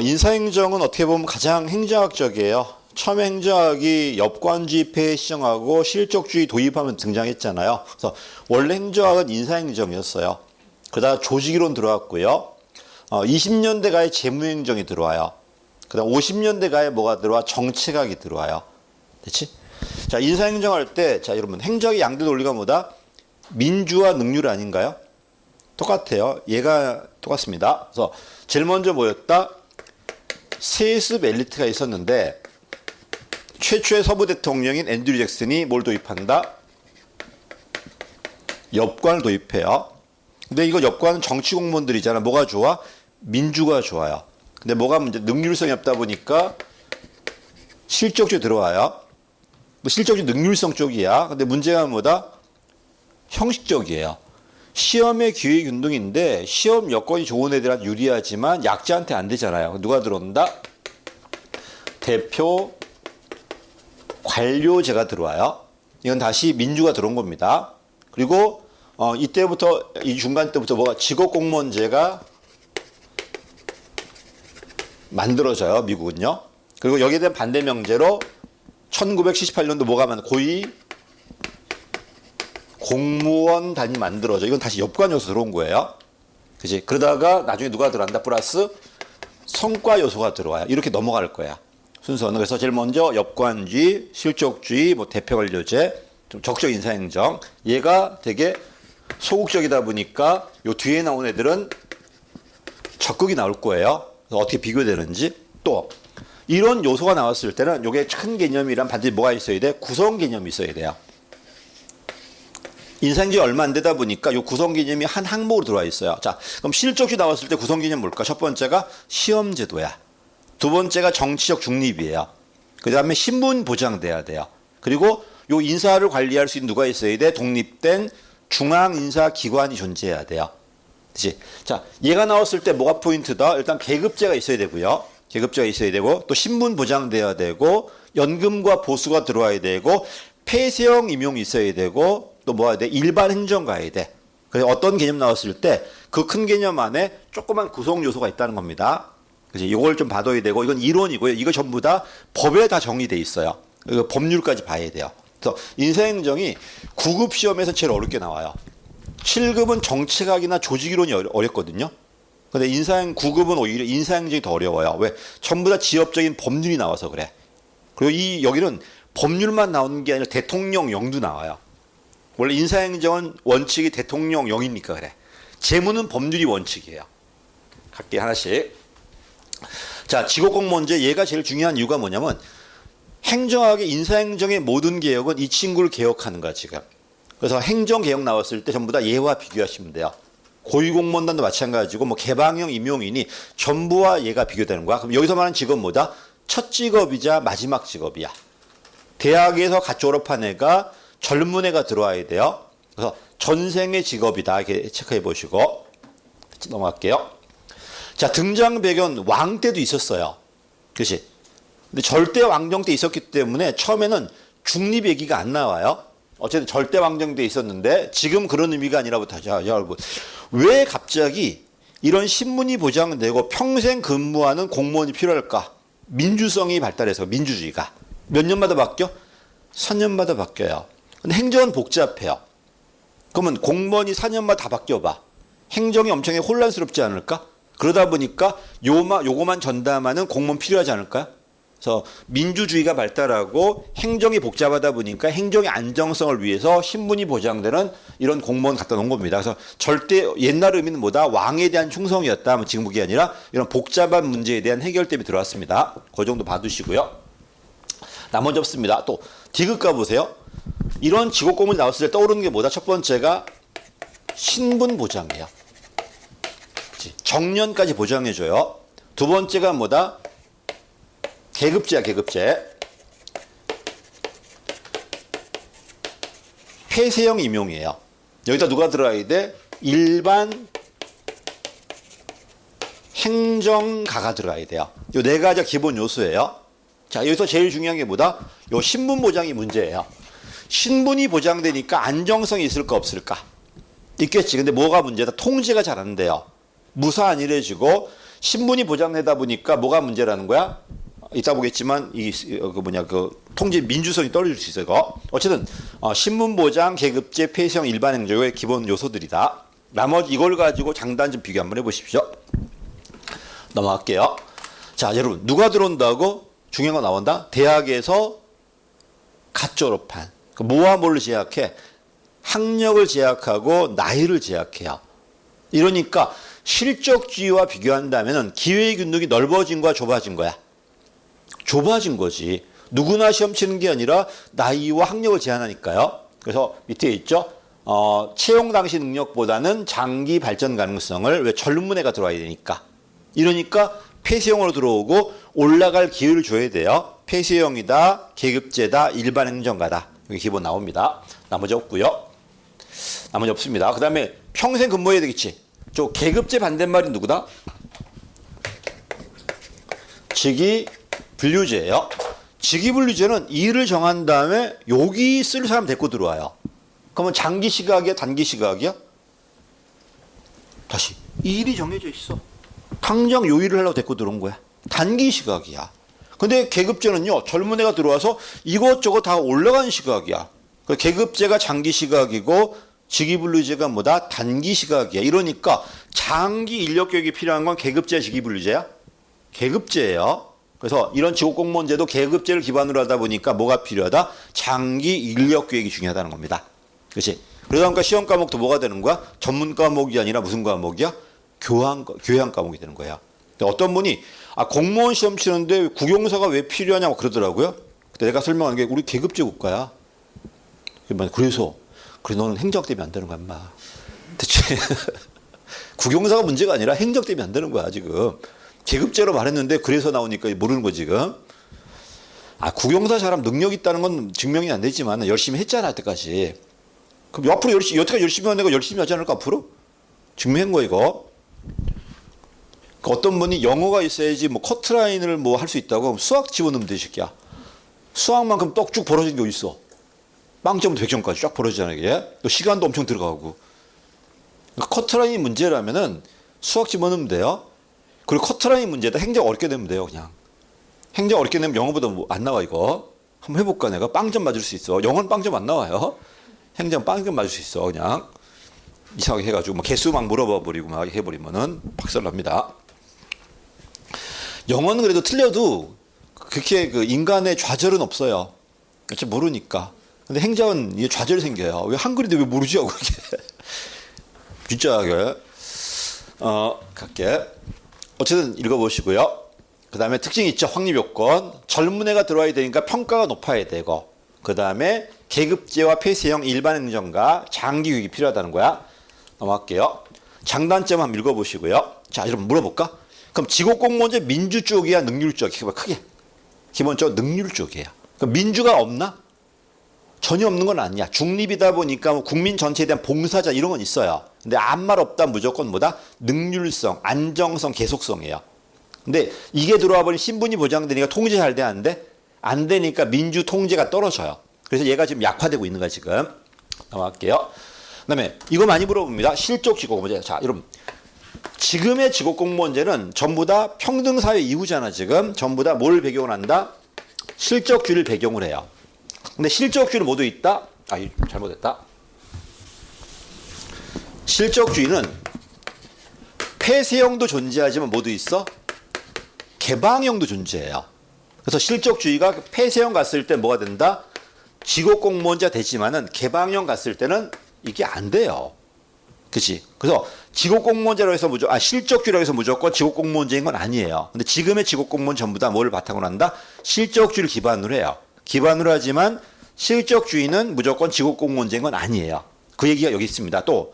인사행정은 어떻게 보면 가장 행정학적이에요. 처음에 행정학이 엽관주의 폐해 시정하고 실적주의 도입하면 등장했잖아요. 그래서 원래 행정학은 인사행정이었어요. 그러다가 조직이론 들어왔고요. 20년대가에 재무행정이 들어와요. 그다음 50년대가에 뭐가 들어와? 정책학이 들어와요. 됐지? 자, 인사행정할 때, 자, 여러분, 행정의 양대 논리가 뭐다? 민주화 능률 아닌가요? 똑같아요. 얘가 똑같습니다. 그래서 제일 먼저 뭐였다? 세습 엘리트가 있었는데, 최초의 서부 대통령인 앤드류 잭슨이 뭘 도입한다? 엽관을 도입해요. 근데 이거 엽관은 정치 공무원들이잖아. 뭐가 좋아? 민주가 좋아요. 근데 뭐가 문제? 능률성이 없다 보니까 실적주의 들어와요. 실적주의 능률성 쪽이야. 근데 문제가 뭐다? 형식적이에요. 시험의 기회균등인데 시험 여건이 좋은 애들한테 유리하지만 약자한테 안 되잖아요. 누가 들어온다? 대표 관료제가 들어와요. 이건 다시 민주가 들어온 겁니다. 그리고 이때부터 이 중간 때부터 뭐가 직업공무원제가 만들어져요. 미국은요. 그리고 여기에 대한 반대 명제로 1978년도 뭐가 고위 공무원단이 만들어져. 이건 다시 엽관 요소 들어온 거예요. 그지? 그러다가 나중에 누가 들어간다? 플러스 성과 요소가 들어와요. 이렇게 넘어갈 거야. 순서는. 그래서 제일 먼저 엽관주의, 실적주의, 뭐 대표관료제, 좀 적적 인사행정. 얘가 되게 소극적이다 보니까 요 뒤에 나온 애들은 적극이 나올 거예요. 그래서 어떻게 비교되는지. 또 이런 요소가 나왔을 때는 요게 큰 개념이란 반드시 뭐가 있어야 돼? 구성 개념이 있어야 돼요. 인사행정이 얼마 안 되다 보니까 요 구성 개념이 한 항목으로 들어와 있어요. 자, 그럼 실적주의 나왔을 때 구성 개념 뭘까? 첫 번째가 시험제도야. 두 번째가 정치적 중립이에요. 그 다음에 신분 보장돼야 돼요. 그리고 요 인사를 관리할 수 있는 누가 있어야 돼? 독립된 중앙인사기관이 존재해야 돼요. 그치? 자, 얘가 나왔을 때 뭐가 포인트다? 일단 계급제가 있어야 되고요. 계급제가 있어야 되고, 또 신분 보장돼야 되고, 연금과 보수가 들어와야 되고, 폐쇄형 임용이 있어야 되고, 또 뭐 해야 돼? 일반 행정 가야 돼. 그래서 어떤 개념 나왔을 때 그 큰 개념 안에 조그만 구성 요소가 있다는 겁니다. 그래서 이걸 좀 봐둬야 되고, 이건 이론이고요. 이거 전부 다 법에 다 정리돼 있어요. 이거 법률까지 봐야 돼요. 그래서 인사행정이 9급 시험에서 제일 어렵게 나와요. 7급은 정책학이나 조직이론이 어렵거든요. 근데 9급은 오히려 인사행정이 더 어려워요. 왜? 전부 다 지역적인 법률이 나와서 그래. 그리고 여기는 법률만 나오는 게 아니라 대통령령도 나와요. 원래 인사행정은 원칙이 대통령령이니까 그래. 재무는 법률이 원칙이에요. 각기 하나씩. 자, 직업공무원제 얘가 제일 중요한 이유가 뭐냐면 행정학의 인사행정의 모든 개혁은 이 친구를 개혁하는 거야 지금. 그래서 행정개혁 나왔을 때 전부 다 얘와 비교하시면 돼요. 고위공무원단도 마찬가지고 뭐 개방형 임용인이 전부와 얘가 비교되는 거야. 그럼 여기서 말하는 직업은 뭐다? 첫 직업이자 마지막 직업이야. 대학에서 갓 졸업한 애가 젊은 애가 들어와야 돼요. 그래서 전생의 직업이다. 이렇게 체크해 보시고 넘어갈게요. 자, 등장 배경 왕 때도 있었어요. 그렇지? 근데 절대 왕정 때 있었기 때문에 처음에는 중립 얘기가 안 나와요. 어쨌든 절대 왕정 때 있었는데 지금 그런 의미가 아니라부터 자, 여러분. 왜 갑자기 이런 신분이 보장되고 평생 근무하는 공무원이 필요할까? 민주성이 발달해서 민주주의가. 몇 년마다 바뀌어? 4년마다 바뀌어요. 근데 행정은 복잡해요. 그러면 공무원이 4년마다 다 바뀌어봐. 행정이 엄청 혼란스럽지 않을까? 그러다 보니까 요거만 전담하는 공무원 필요하지 않을까요? 그래서 민주주의가 발달하고 행정이 복잡하다 보니까 행정의 안정성을 위해서 신분이 보장되는 이런 공무원 갖다 놓은 겁니다. 그래서 절대 옛날 의미는 뭐다? 왕에 대한 충성이었다. 지금 그게 아니라 이런 복잡한 문제에 대한 해결 때문에 들어왔습니다. 그 정도 봐두시고요. 나머지 없습니다. 또 D급 가보세요. 이런 직업공무원이 나왔을 때 떠오르는 게 뭐다? 첫 번째가 신분 보장이에요. 정년까지 보장해줘요. 두 번째가 뭐다? 계급제야, 계급제. 폐쇄형 임용이에요. 여기다 누가 들어가야 돼? 일반 행정가가 들어가야 돼요. 이 네 가지가 기본 요소예요. 자, 여기서 제일 중요한 게 뭐다? 요 신분 보장이 문제예요. 신분이 보장되니까 안정성이 있을까 없을까? 있겠지. 근데 뭐가 문제다? 통제가 잘 안 돼요. 무사 안일해지고 신분이 보장되다 보니까 뭐가 문제라는 거야? 이따 보겠지만 그 통제 민주성이 떨어질 수 있어요. 이거. 어쨌든 신분 보장, 계급제, 폐쇄형 일반 행정의 기본 요소들이다. 나머지 이걸 가지고 장단점 비교 한번 해보십시오. 넘어갈게요. 자, 여러분 누가 들어온다고? 중요한 거 나온다. 대학에서 갓 졸업한. 뭐와 뭐를 제약해? 학력을 제약하고 나이를 제약해요. 이러니까 실적주의와 비교한다면 기회의 균등이 넓어진 거야, 좁아진 거야? 좁아진 거지. 누구나 시험 치는 게 아니라 나이와 학력을 제한하니까요. 그래서 밑에 있죠. 채용 당시 능력보다는 장기 발전 가능성을 왜 젊은 애가 들어와야 되니까. 이러니까 폐쇄형으로 들어오고 올라갈 기회를 줘야 돼요. 폐쇄형이다, 계급제다, 일반 행정가다. 여기 기본 나옵니다. 나머지 없고요. 나머지 없습니다. 그 다음에 평생 근무해야 되겠지. 저 계급제 반대말이 누구다? 직위분류제예요. 직위분류제는 일을 정한 다음에 여기 쓸 사람 데리고 들어와요. 그러면 장기 시각이야, 단기 시각이야? 다시 이 일이 정해져 있어. 당장 요 일을 하려고 데리고 들어온 거야. 단기 시각이야. 근데 계급제는요, 젊은 애가 들어와서 이것저것 다 올라가는 시각이야. 계급제가 장기 시각이고 직위분류제가 뭐다? 단기 시각이야. 이러니까 장기 인력 교육이 필요한 건 계급제, 직위분류제야? 계급제예요. 그래서 이런 지역공무원제도 계급제를 기반으로 하다 보니까 뭐가 필요하다? 장기 인력 교육이 중요하다는 겁니다. 그렇지? 그러다 보니까 시험 과목도 뭐가 되는 거야? 전문 과목이 아니라 무슨 과목이야? 교양 과목이 되는 거야. 어떤 분이 공무원 시험 치는데 국영사가 왜 필요하냐고 그러더라고요. 그때 내가 설명한 게 우리 계급제 국가야. 그래서 너는 행정 때문에 안 되는 거야, 인마. 대체 국영사가 문제가 아니라 행정 때문에 안 되는 거야, 지금. 계급제로 말했는데 그래서 나오니까 모르는 거 지금. 국영사 사람 능력 있다는 건 증명이 안 되지만 열심히 했잖아, 때까지. 그럼 앞으로 여태까지 열심히 한 애가 열심히 하지 않을까, 앞으로? 증명한 거, 이거. 어떤 분이 영어가 있어야지 커트라인을 할 수 있다고 수학 집어넣으면 돼, 새끼야. 수학만큼 떡쭉 벌어진 게 어딨어. 빵점부터 100점까지 쫙 벌어지잖아, 이게. 또 시간도 엄청 들어가고. 커트라인이 문제라면은 수학 집어넣으면 돼요. 그리고 커트라인 문제다. 행정 어렵게 내면 돼요, 그냥. 행정 어렵게 내면 영어보다 안 나와, 이거. 한번 해볼까, 내가? 빵점 맞을 수 있어. 영어는 빵점 안 나와요. 행정 빵점 맞을 수 있어, 그냥. 이상하게 해가지고, 개수 막 물어봐 버리고 막 해버리면은 박살납니다. 영어는 그래도 틀려도 그렇게 인간의 좌절은 없어요. 그렇지, 모르니까. 근데 행정은 이게 좌절이 생겨요. 왜 한글인데 왜 모르지 하고 그렇게. 진짜, 갈게. 어쨌든 읽어보시고요. 그 다음에 특징이 있죠. 확립요건. 젊은 애가 들어와야 되니까 평가가 높아야 되고, 그 다음에 계급제와 폐쇄형 일반 행정가 장기 교육이 필요하다는 거야. 넘어갈게요. 장단점 한번 읽어보시고요. 자, 여러분 물어볼까? 그럼 직업공무원제 민주 쪽이야, 능률 쪽이야? 크게. 기본적으로 능률 쪽이에요. 그럼 민주가 없나? 전혀 없는 건 아니야. 중립이다 보니까 국민 전체에 대한 봉사자 이런 건 있어요. 근데 아무 말 없다 무조건 뭐다? 능률성, 안정성, 계속성이에요. 근데 이게 들어와 버린 신분이 보장되니까 통제 잘 돼, 안 돼? 안 되니까 민주 통제가 떨어져요. 그래서 얘가 지금 약화되고 있는 거야, 지금. 넘어갈게요. 그 다음에 이거 많이 물어봅니다. 실적 직업공무원제. 자, 여러분. 지금의 직업공무원제는 전부 다 평등사회 이후잖아, 지금. 전부 다 뭘 배경으로 한다? 실적주의를 배경으로 해요. 근데 실적주의는 모두 있다? 잘못했다. 실적주의는 폐쇄형도 존재하지만 모두 있어? 개방형도 존재해요. 그래서 실적주의가 폐쇄형 갔을 때 뭐가 된다? 직업공무원제가 되지만은 개방형 갔을 때는 이게 안 돼요. 그치? 그래서 직업공무원제라고 해서 실적주의라고 해서 무조건 직업공무원제인 건 아니에요. 근데 지금의 직업공무원 전부 다 뭘 바탕으로 한다? 실적주의를 기반으로 해요. 기반으로 하지만 실적주의는 무조건 직업공무원제인 건 아니에요. 그 얘기가 여기 있습니다. 또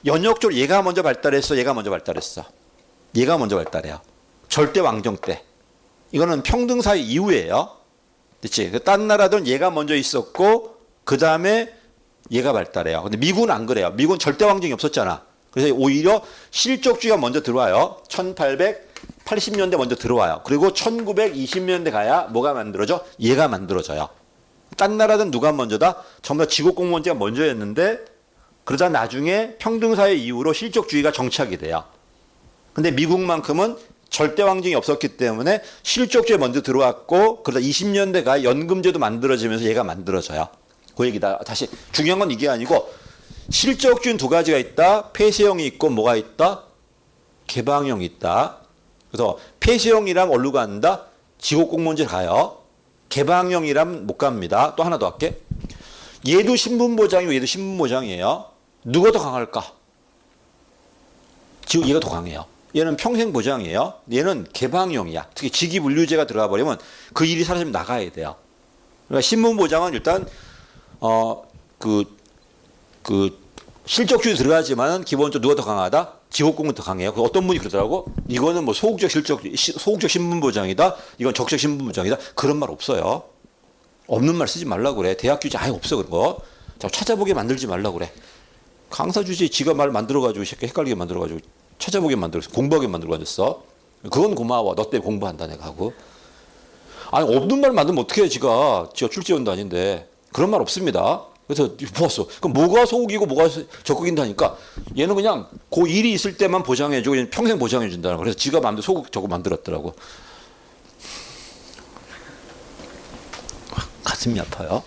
연역적으로 얘가 먼저 발달했어, 얘가 먼저 발달했어. 얘가 먼저 발달해요. 절대 왕정 때. 이거는 평등사회 이후예요. 그치? 딴 나라들은 얘가 먼저 있었고 그 다음에 얘가 발달해요. 근데 미국은 안 그래요. 미국은 절대 왕정이 없었잖아. 그래서 오히려 실적주의가 먼저 들어와요. 1880년대 먼저 들어와요. 그리고 1920년대 가야 뭐가 만들어져? 얘가 만들어져요. 딴 나라든 누가 먼저다? 전부 다 직업공무원제가 먼저였는데 그러다 나중에 평등사회 이후로 실적주의가 정착이 돼요. 근데 미국만큼은 절대왕정이 없었기 때문에 실족주에 먼저 들어왔고 그러다 20년대가 연금제도 만들어지면서 얘가 만들어져요. 그 얘기다. 다시 중요한 건 이게 아니고 실적주는 두 가지가 있다. 폐쇄형이 있고 뭐가 있다? 개방형이 있다. 그래서 폐쇄형이라면 어디로 간다? 지옥공무원제 가요. 개방형이라면 못 갑니다. 또 하나 더 할게. 얘도 신분보장이고 얘도 신분보장이에요. 누가 더 강할까? 얘가 더 강해요. 얘는 평생 보장이에요. 얘는 개방형이야. 특히 직위분류제가 들어가 버리면 그 일이 사라지면 나가야 돼요. 그러니까 신분보장은 일단 실적주의 들어가지만은 기본적으로 누가 더 강하다? 지옥공무원 더 강해요. 어떤 분이 그러더라고. 이거는 뭐 소극적 신분보장이다. 이건 적적 신분보장이다. 그런 말 없어요. 없는 말 쓰지 말라고 그래. 대학 규제 아예 없어 그런 거. 찾아보게 만들지 말라고 그래. 강사 주제 지가 말 만들어가지고 새끼 헷갈리게 만들어가지고 찾아보게 만들어서 공부하게 만들고 앉았어. 그건 고마워. 너 때문에 공부한다 내가 하고. 아니 없는 말 만들면 어떻게 해 지가 출제원도 아닌데. 그런 말 없습니다. 그래서 보았어. 그럼 뭐가 소극이고 뭐가 적극인다니까. 얘는 그냥 그 일이 있을 때만 보장해주고 평생 보장해준다는 거. 그래서 지가 마음대로 소극 적극 만들었더라고. 가슴이 아파요.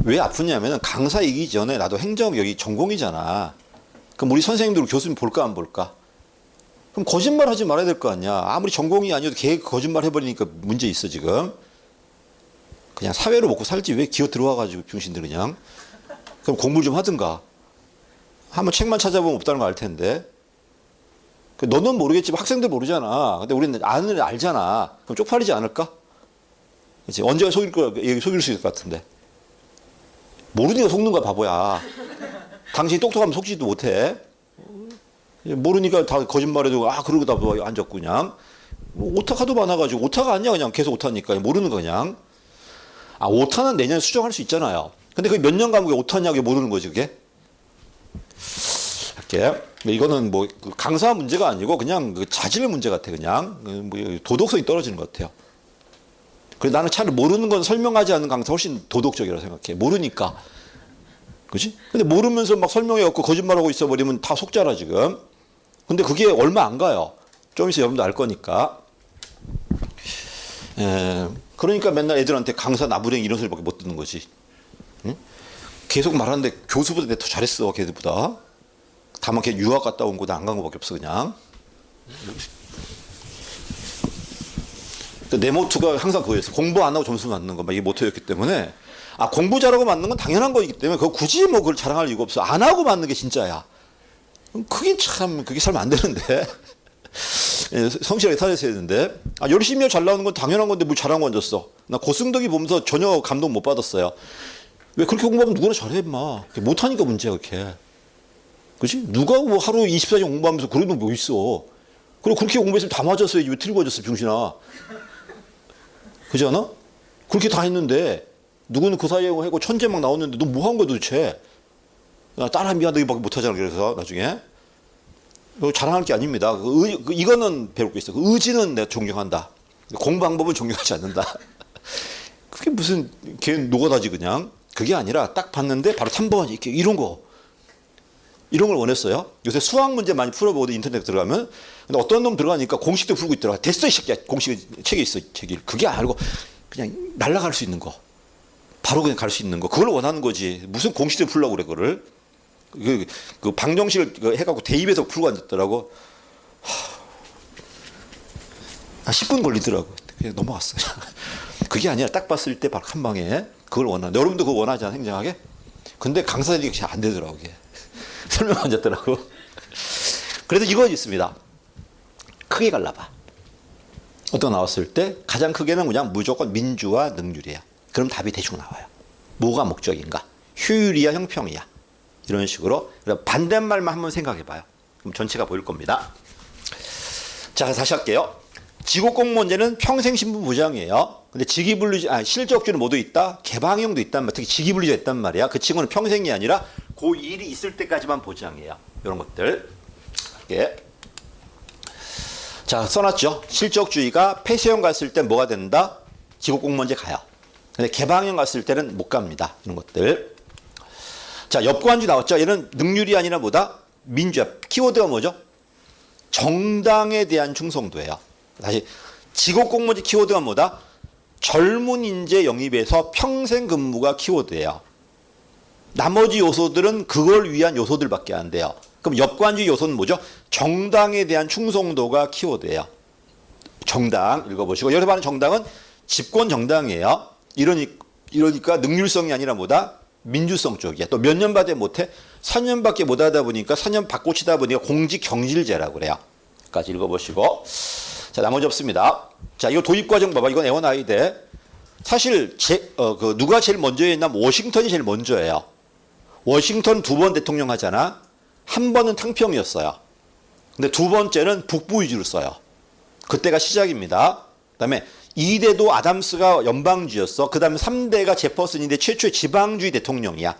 왜 아프냐면은 강사이기 전에 나도 행정 여기 전공이잖아. 그럼 우리 선생님들 교수님 볼까 안 볼까? 그럼 거짓말 하지 말아야 될 거 아니야. 아무리 전공이 아니어도 걔 거짓말 해버리니까 문제 있어 지금. 그냥 사회로 먹고 살지 왜 기어 들어와가지고 병신들 그냥. 그럼 공부를 좀 하든가. 한번 책만 찾아보면 없다는 거 알 텐데. 너는 모르겠지만 학생들 모르잖아. 근데 우리는 아는 애 알잖아. 그럼 쪽팔리지 않을까? 그치? 언제가 속일 수 있을 것 같은데. 모르니까 속는 거야 바보야. 당신이 똑똑하면 속지도 못해. 모르니까 다 거짓말해도 그러고 다 앉았고 그냥. 오타카도 많아가지고 오타가 아니야 그냥 계속 오타니까 모르는 거 그냥. 오타는 내년에 수정할 수 있잖아요. 근데 그게 몇 년 과목에 오타냐고 모르는 거지 그게. 할게. 이거는 뭐 강사 문제가 아니고 그냥 그 자질의 문제 같아 그냥. 뭐 도덕성이 떨어지는 것 같아요. 그래서 나는 차라리 모르는 건 설명하지 않는 강사 훨씬 도덕적이라고 생각해. 모르니까. 그지? 근데 모르면서 막 설명해갖고 거짓말하고 있어버리면 다 속잖아, 지금. 근데 그게 얼마 안 가요. 좀 있으면 여러분도 알 거니까. 그러니까 맨날 애들한테 강사 나부랭 이런 소리밖에 못 듣는 거지. 응? 계속 말하는데 교수보다 내가 더 잘했어, 걔들보다. 다만 걔 유학 갔다 온 거나 안 간 거밖에 없어, 그냥. 내 모토가 항상 그거였어. 공부 안 하고 점수 맞는 거. 막 이게 모토였기 때문에. 공부 잘하고 맞는 건 당연한 거이기 때문에 그거 굳이 뭐 그걸 자랑할 이유가 없어. 안 하고 맞는 게 진짜야. 그게 살면 안 되는데. 성실하게 살아야 되는데. 열심히 잘 나오는 건 당연한 건데 뭘 잘한 거 얹었어. 나 고승덕이 보면서 전혀 감동 못 받았어요. 왜 그렇게 공부하면 누구나 잘해, 임마. 못하니까 문제야, 그렇게. 그치? 누가 뭐 하루 24시간 공부하면서 그런 놈 뭐 있어. 그리고 그렇게 공부했으면 다 맞았어야지. 왜 틀리고 맞았어, 병신아. 그지 않아? 그렇게 다 했는데 누구는 그 사이에 하고 천재 막 나왔는데 너 뭐 한 거야 도대체? 따라 미안하기밖에 못하잖아. 그래서 나중에 자랑할 게 아닙니다. 이거는 배울 게 있어. 의지는 내가 존경한다. 공부 방법은 존경하지 않는다. 그게 무슨 걔 노가다지 그냥. 그게 아니라 딱 봤는데 바로 3번 이렇게 이런 걸 원했어요. 요새 수학 문제 많이 풀어보거든 인터넷 들어가면. 근데 어떤 놈 들어가니까 공식도 풀고 있더라. 됐어 이 새끼야. 공식 책에 있어 책이. 그게 알고 그냥 날아갈 수 있는 거. 바로 그냥 갈 수 있는 거. 그걸 원하는 거지. 무슨 공식도 풀려고 그래 그거를. 그 방정식을 해갖고 대입해서 풀고 앉았더라고. 10분 걸리더라고. 그냥 넘어갔어요. 그게 아니라 딱 봤을 때 바로 한 방에 그걸 원하는. 여러분도 그거 원하지 않아 행정하게? 근데 강사들이 잘 안 되더라고 그게. 설명 안 됐더라고. 그래서 이건 있습니다. 크게 갈라봐. 어떤 거 나왔을 때 가장 크게는 그냥 무조건 민주와 능률이야. 그럼 답이 대충 나와요. 뭐가 목적인가? 효율이야, 형평이야. 이런 식으로 반대말만 한번 생각해봐요. 그럼 전체가 보일 겁니다. 자, 다시 할게요. 지구공무원제는 평생 신분 보장이에요. 근데 직위분류제, 실적주는 모두 있다. 개방형도 있단 말, 특히 직위분류제 있단 말이야. 그 친구는 평생이 아니라 그 일이 있을 때까지만 보장이에요. 이런 것들. 이렇게. 자, 써놨죠. 실적주의가 폐쇄형 갔을 때 뭐가 된다? 지구공무원제 가요. 근데 개방형 갔을 때는 못 갑니다. 이런 것들. 자, 엽관주 나왔죠. 얘는 능률이 아니라 뭐다? 민주야. 키워드가 뭐죠? 정당에 대한 충성도예요. 다시 직업 공무원직 키워드가 뭐다? 젊은 인재 영입에서 평생 근무가 키워드예요. 나머지 요소들은 그걸 위한 요소들밖에 안 돼요. 그럼 엽관주의 요소는 뭐죠? 정당에 대한 충성도가 키워드예요. 정당 읽어보시고, 여기서 말하는 정당은 집권 정당이에요. 이러니까 능률성이 아니라 뭐다? 민주성 쪽이야. 또 몇 년 받아 못해? 4년밖에 못 하다 보니까 4년 바꿔치다 보니까 공직 경질제라고 그래요. 까지 읽어보시고. 자, 나머지 없습니다. 자, 이거 도입과정 봐봐. 이건 애원아이 돼. 사실 누가 제일 먼저 했냐면 워싱턴이 제일 먼저예요. 워싱턴 2번 대통령 하잖아. 한 번은 탕평이었어요. 근데 두 번째는 북부 위주로 써요. 그때가 시작입니다. 그다음에 2대도 아담스가 연방주의였어. 그다음에 3대가 제퍼슨인데 최초의 지방주의 대통령이야.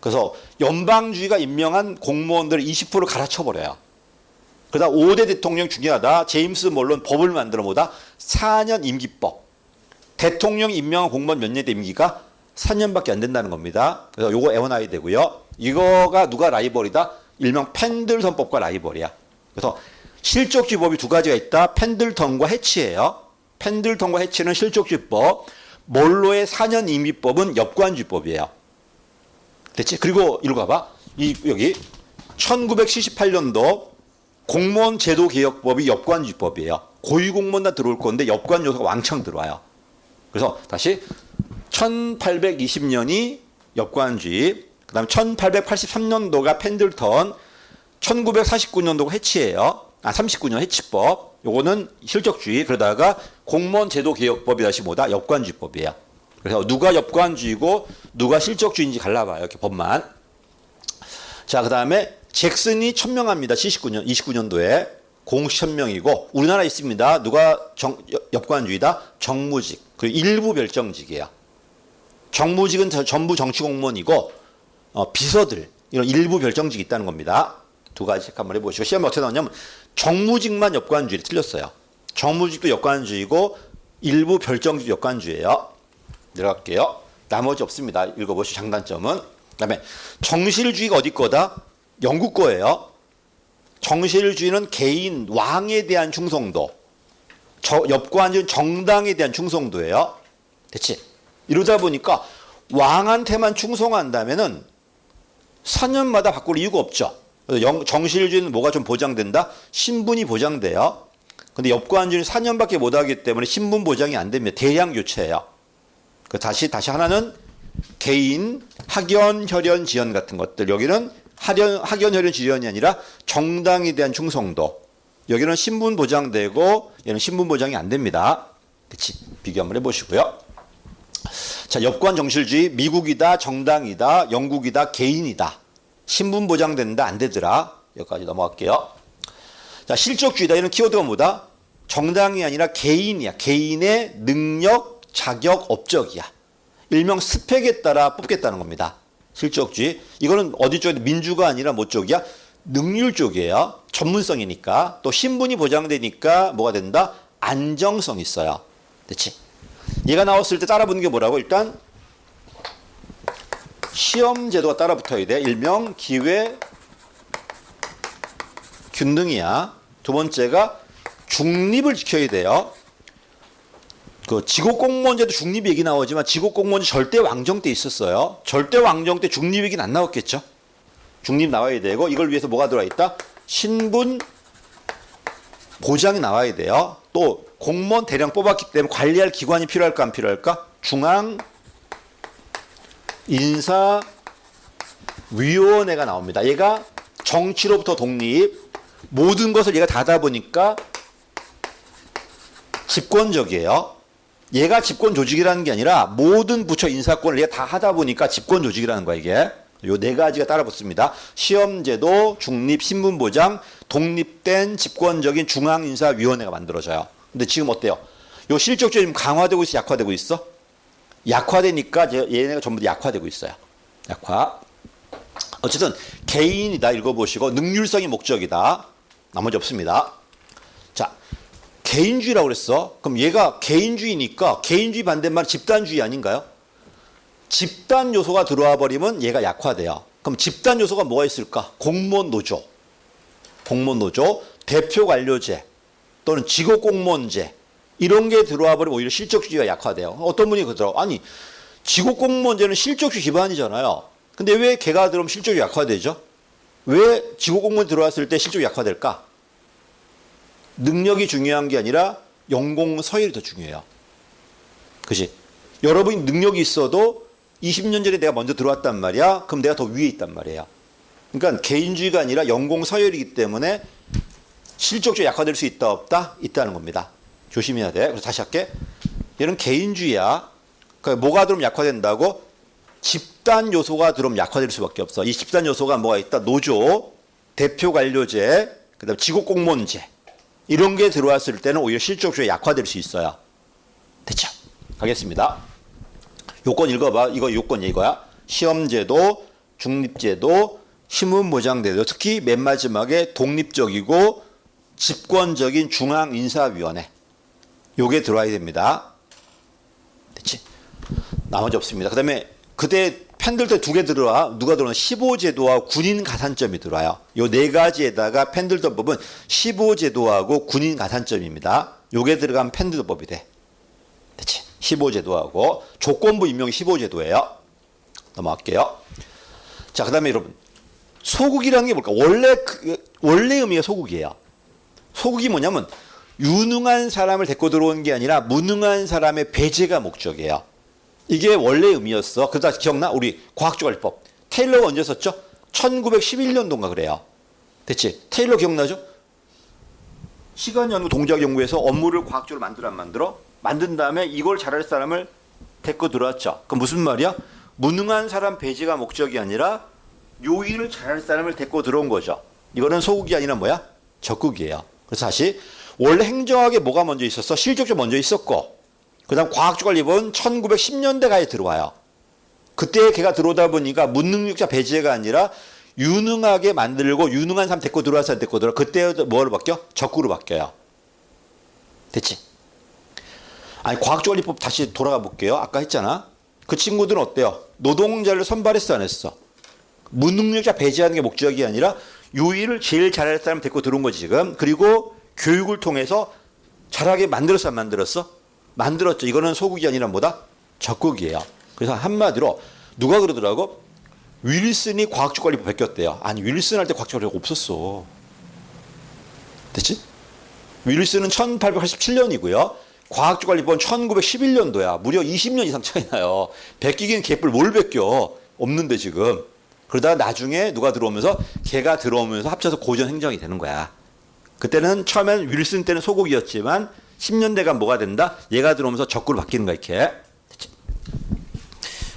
그래서 연방주의가 임명한 공무원들을 20% 갈아쳐버려요. 그다음 5대 대통령 중요하다. 제임스 몰론 법을 만들어 보다 4년 임기법. 대통령 임명한 공무원 몇 년대 임기가 4년밖에 안 된다는 겁니다. 그래서 요거 애원하야 되고요. 이거가 누가 라이벌이다? 일명 펜들턴법과 라이벌이야. 그래서 실적주의법이 두 가지가 있다. 펜들턴과 해치예요. 펜들턴과 해치는 실적주의법, 몰로의 4년 임기법은 엽관주의법이에요. 됐지? 그리고 읽어봐. 여기 1978년도 공무원 제도 개혁법이 엽관주의법이에요. 고위공무원 다 들어올 건데 엽관 요소가 왕창 들어와요. 그래서 다시 1820년이 엽관주의, 그 다음에 1883년도가 펜들턴, 1949년도가 해치예요. 39년 해치법. 요거는 실적주의. 그러다가 공무원 제도 개혁법이 다시 뭐다? 엽관주의법이에요. 그래서 누가 엽관주의고 누가 실적주의인지 갈라봐요. 이렇게 법만. 자, 그 다음에 잭슨이 천명합니다. 29년도에. 공식 1000명이고 우리나라에 있습니다. 누가 엽관주의다? 정무직. 그리고 일부 별정직이에요. 정무직은 전부 정치공무원이고 비서들 이런 일부 별정직이 있다는 겁니다. 두 가지 한번 해보시고 시험에 어떻게 나왔냐면 정무직만 엽관주의 틀렸어요. 정무직도 엽관주의고 일부 별정직도 엽관주의예요. 내려갈게요. 나머지 없습니다. 읽어보시죠. 장단점은. 그 다음에 정실주의가 어디 거다? 영국 거예요. 정실주의는 개인 왕에 대한 충성도, 엽관주의는 정당에 대한 충성도예요. 됐지? 이러다 보니까 왕한테만 충성한다면은 4년마다 바꿀 이유가 없죠. 정실주의는 뭐가 좀 보장된다? 신분이 보장돼요. 근데 엽관주의는 4년밖에 못 하기 때문에 신분 보장이 안 됩니다. 대량 교체예요. 다시 하나는 개인, 학연, 혈연, 지연 같은 것들. 여기는 학연, 혈연, 지연이 아니라 정당에 대한 충성도. 여기는 신분 보장되고 얘는 신분 보장이 안 됩니다. 그치? 비교 한번 해보시고요. 자, 엽관 정실주의, 미국이다, 정당이다, 영국이다, 개인이다. 신분 보장된다, 안 되더라. 여기까지 넘어갈게요. 자, 실적주의다. 이런 키워드가 뭐다? 정당이 아니라 개인이야. 개인의 능력, 자격, 업적이야. 일명 스펙에 따라 뽑겠다는 겁니다. 실적주의. 이거는 어디 쪽에 민주가 아니라 뭐 쪽이야? 능률 쪽이에요. 전문성이니까. 또 신분이 보장되니까 뭐가 된다? 안정성이 있어요. 그렇지? 얘가 나왔을 때 따라 붙는 게 뭐라고? 일단 시험 제도가 따라 붙어야 돼. 일명 기회 균등이야. 두 번째가 중립을 지켜야 돼요. 그 지곡공무원제도 중립 얘기 나오지만 지곡공무원제 절대 왕정 때 있었어요. 절대 왕정 때 중립 얘기는 안 나왔겠죠. 중립 나와야 되고 이걸 위해서 뭐가 들어와 있다? 신분 보장이 나와야 돼요. 또 공무원 대량 뽑았기 때문에 관리할 기관이 필요할까 안 필요할까? 중앙 인사위원회가 나옵니다. 얘가 정치로부터 독립, 모든 것을 얘가 다 하다 보니까 집권적이에요. 얘가 집권 조직이라는 게 아니라 모든 부처 인사권을 얘가 다 하다 보니까 집권 조직이라는 거야, 이게. 요 네 가지가 따라 붙습니다. 시험제도, 중립, 신분보장, 독립된 집권적인 중앙인사위원회가 만들어져요. 근데 지금 어때요? 요 실적주의 지금 강화되고 있어, 약화되고 있어? 약화되니까 얘네가 전부 다 약화되고 있어요. 약화. 어쨌든 개인이다 읽어보시고 능률성이 목적이다. 나머지 없습니다. 자, 개인주의라고 그랬어. 그럼 얘가 개인주의니까 개인주의 반대말 집단주의 아닌가요? 집단 요소가 들어와 버리면 얘가 약화돼요. 그럼 집단 요소가 뭐가 있을까? 공무원 노조, 대표 관료제, 또는 직업공무원제 이런 게 들어와 버리면 오히려 실적주의가 약화돼요. 어떤 분이 그러더라고. 아니 직업공무원제는 실적주의 기반이잖아요. 근데 왜 걔가 들어오면 실적이 약화되죠? 왜 직업공무원 들어왔을 때 실적이 약화될까? 능력이 중요한 게 아니라 연공 서열이 더 중요해요. 그치? 여러분이 능력이 있어도 20년 전에 내가 먼저 들어왔단 말이야. 그럼 내가 더 위에 있단 말이에요. 그러니까 개인주의가 아니라 연공 서열이기 때문에 실적주의 약화될 수 있다 없다? 있다는 겁니다. 조심해야 돼. 그래서 다시 할게. 얘는 개인주의야. 그러니까 뭐가 들어오면 약화된다고? 집단 요소가 들어오면 약화될 수밖에 없어. 이 집단 요소가 뭐가 있다? 노조, 대표 관료제, 그다음 직업공무원제 이런 게 들어왔을 때는 오히려 실적주의 약화될 수 있어요. 됐죠? 가겠습니다. 요건 읽어봐. 이거 요건이 이거야. 시험제도, 중립제도, 신문보장제도, 특히 맨 마지막에 독립적이고 집권적인 중앙인사위원회. 요게 들어와야 됩니다. 됐지? 나머지 없습니다. 그 다음에 그때 펜들턴 두 개 들어와. 누가 들어오나? 15제도와 군인 가산점이 들어와요. 요 네 가지에다가 펜들턴법은 15제도하고 군인 가산점입니다. 요게 들어가면 펜들턴법이 돼. 됐지? 15제도하고 조건부 임명이 15제도예요. 넘어갈게요. 자, 그 다음에 여러분 소국이라는 게 뭘까? 원래 의미가 소국이에요. 소국이 뭐냐면 유능한 사람을 데리고 들어온 게 아니라 무능한 사람의 배제가 목적이에요. 이게 원래 의미였어. 그러다 기억나? 우리 과학조관리법. 테일러가 언제 썼죠? 1911년도인가 그래요. 됐지? 테일러 기억나죠? 시간연구 동작연구에서 업무를 과학적으로 만들어 안 만들어? 만든 다음에 이걸 잘할 사람을 데리고 들어왔죠. 그럼 무슨 말이야? 무능한 사람 배제가 목적이 아니라 요 일을 잘할 사람을 데리고 들어온 거죠. 이거는 소국이 아니라 뭐야? 적국이에요. 그래서 다시 원래 행정학에 뭐가 먼저 있었어? 실적조 먼저 있었고 그 다음 과학조관리법은 1910년대가에 들어와요. 그때 걔가 들어오다 보니까 무능력자 배제가 아니라 유능하게 만들고 유능한 사람 데리고 들어와서 데리고 들어와. 그때 뭐로 바뀌어? 적구로 바뀌어요. 됐지? 아니 과학조관리법 다시 돌아가 볼게요. 아까 했잖아. 그 친구들은 어때요? 노동자를 선발했어 안 했어? 무능력자 배제하는 게 목적이 아니라 요 일을 제일 잘할 사람 데리고 들어온 거지 지금. 그리고 교육을 통해서 잘하게 만들었어 안 만들었어? 만들었죠. 이거는 소국이 아니라 뭐다? 적국이에요. 그래서 한마디로 누가 그러더라고? 윌슨이 과학조관리법 베꼈대요. 아니 윌슨 할 때 과학조관리법 없었어. 됐지? 윌슨은 1887년이고요. 과학조관리법은 1911년도야. 무려 20년 이상 차이 나요. 베끼긴 개뿔 뭘 베껴. 없는데 지금. 그러다가 나중에 누가 들어오면서 걔가 들어오면서 합쳐서 고전 행정이 되는 거야. 그때는 처음엔 윌슨 때는 소국이었지만 10년대가 뭐가 된다? 얘가 들어오면서 적구로 바뀌는 거야 이렇게. 됐지?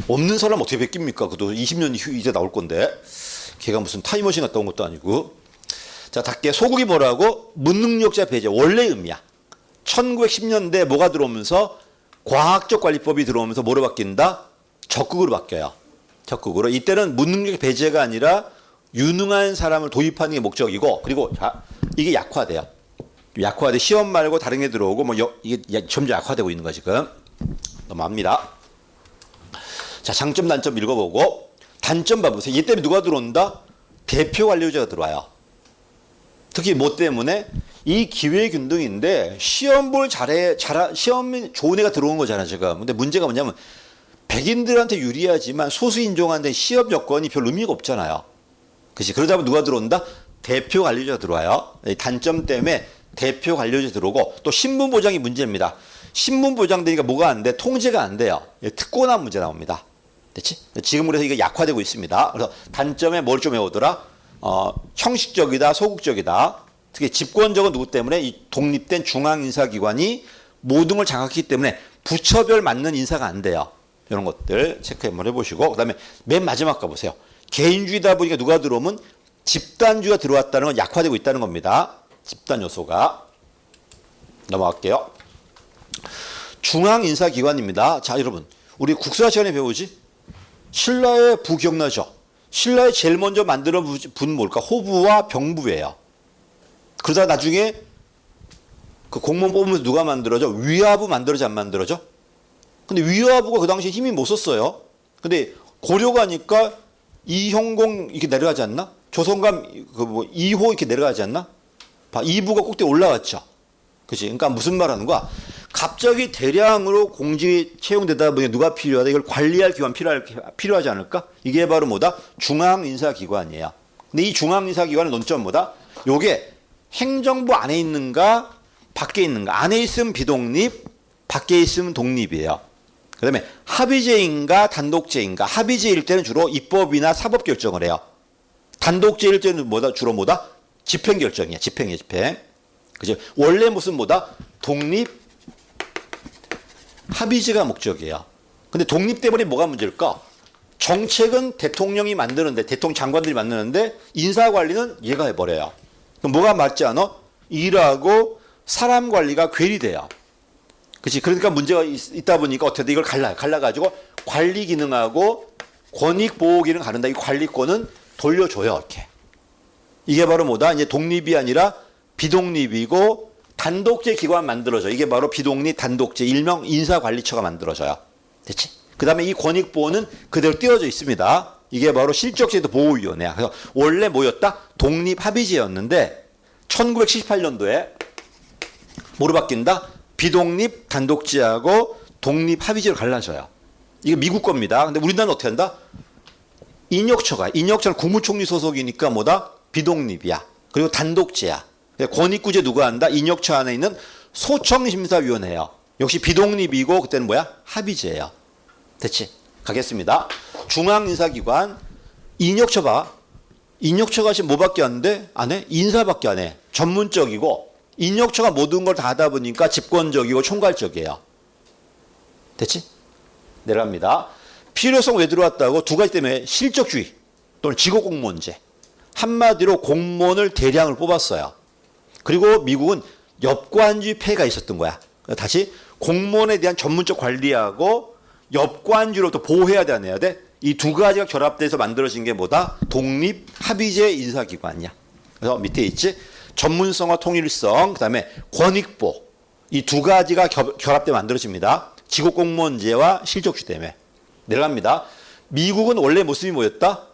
없는 사람 어떻게 베낍니까? 그도 20년 이제 나올 건데. 걔가 무슨 타임머신 갔다 온 것도 아니고. 자, 닭게 소국이 뭐라고? 무능력자 배제. 원래 의미야. 1910년대 뭐가 들어오면서 과학적 관리법이 들어오면서 뭐로 바뀐다? 적극으로 바뀌어요. 적극으로. 이때는 무능력 배제가 아니라 유능한 사람을 도입하는 게 목적이고 그리고 자, 이게 약화돼요. 약화돼. 시험 말고 다른 게 들어오고 뭐 이게 점점 약화되고 있는 거 지금. 넘어갑니다. 자, 장점 단점 읽어보고 단점 봐보세요. 얘 때문에 누가 들어온다? 대표 관료제가 들어와요. 특히 뭐 때문에? 이 기회균등인데 시험 볼 시험 좋은 애가 들어온 거잖아 지금. 근데 문제가 뭐냐면 백인들한테 유리하지만 소수인종한테 시험 여건이 별 의미가 없잖아요. 그치? 그러다 보면 누가 들어온다? 대표 관료제가 들어와요. 단점 때문에 대표 관료제 들어오고 또 신분 보장이 문제입니다. 신분 보장되니까 뭐가 안 돼? 통제가 안 돼요. 특권화 문제 나옵니다. 됐지? 지금 그래서 이거 약화되고 있습니다. 그래서 단점에 뭘 좀 외우더라? 형식적이다, 소극적이다. 특히 집권적은 누구 때문에? 이 독립된 중앙인사기관이 모든 걸 장악했기 때문에 부처별 맞는 인사가 안 돼요. 이런 것들 체크 한번 해보시고 그 다음에 맨 마지막 가보세요. 개인주의다 보니까 누가 들어오면 집단주의가 들어왔다는 건 약화되고 있다는 겁니다. 집단 요소가. 넘어갈게요. 중앙인사기관입니다. 자, 여러분 우리 국사 시간에 배우지? 신라의 부 기억나죠? 신라에 제일 먼저 만들어 분 뭘까? 호부와 병부예요. 그러다 나중에 그 공무원 뽑으면서 누가 만들어져? 위화부 만들어져 안 만들어져? 근데 위화부가 그 당시에 힘이 못 썼어요. 근데 고려가니까 이형공 이렇게 내려가지 않나? 조선감 그 뭐 2호 이렇게 내려가지 않나? 봐, 2부가 꼭대기 올라왔죠. 그치? 그러니까 무슨 말 하는 거야? 갑자기 대량으로 공직이 채용되다 보니 누가 필요하다? 이걸 관리할 기관 필요하지 않을까? 이게 바로 뭐다? 중앙인사기관이에요. 근데 이 중앙인사기관의 논점은 뭐다? 요게 행정부 안에 있는가 밖에 있는가. 안에 있으면 비독립, 밖에 있으면 독립이에요. 그 다음에 합의제인가 단독제인가. 합의제일 때는 주로 입법이나 사법 결정을 해요. 단독제일 때는 뭐다? 주로 뭐다? 집행 결정이야. 집행이야, 집행. 그죠? 원래 무슨 뭐다? 독립, 합의제가 목적이에요. 근데 독립 때문에 뭐가 문제일까? 정책은 대통령이 만드는데, 대통령 장관들이 만드는데, 인사관리는 얘가 해버려요. 그럼 뭐가 맞지 않아? 일하고 사람 관리가 괴리돼요. 그치? 그러니까 문제가 있다 보니까 어떻게 돼? 이걸 갈라가지고 관리 기능하고 권익 보호 기능 가른다. 이 관리권은 돌려줘요, 이렇게. 이게 바로 뭐다? 이제 독립이 아니라 비독립이고 단독제 기관 만들어져. 이게 바로 비독립 단독제 일명 인사관리처가 만들어져요. 됐지? 그 다음에 이 권익 보호는 그대로 띄어져 있습니다. 이게 바로 실적제도 보호위원회야. 그래서 원래 뭐였다? 독립합의제였는데 1978년도에 뭐로 바뀐다? 비독립 단독제하고 독립합의제로 갈라져요. 이게 미국 겁니다. 근데 우리나라는 어떻게 한다? 인혁처는 국무총리 소속이니까 뭐다? 비독립이야. 그리고 단독제야. 권익구제 누가 한다? 인혁처 안에 있는 소청심사위원회예요. 역시 비독립이고 그때는 뭐야? 합의제예요. 됐지? 가겠습니다. 중앙인사기관 인혁처 봐. 인혁처가 지금 뭐밖에 안 돼? 안 해? 인사밖에 안 해. 전문적이고 인혁처가 모든 걸 다 하다 보니까 집권적이고 총괄적이에요. 됐지? 내려갑니다. 필요성 왜 들어왔다고? 두 가지 때문에 실적주의 또는 직업공무원제. 한마디로 공무원을 대량을 뽑았어요. 그리고 미국은 엽관주의 폐해가 있었던 거야. 다시 공무원에 대한 전문적 관리하고 엽관주의로부터 보호해야 돼. 이 두 가지가 결합돼서 만들어진 게 뭐다? 독립 합의제 인사기관이야. 그래서 밑에 있지? 전문성과 통일성, 그 다음에 권익보. 이 두 가지가 결합돼 만들어집니다. 직업공무원제와 실적주의 때문에. 내려갑니다. 미국은 원래 모습이 뭐였다?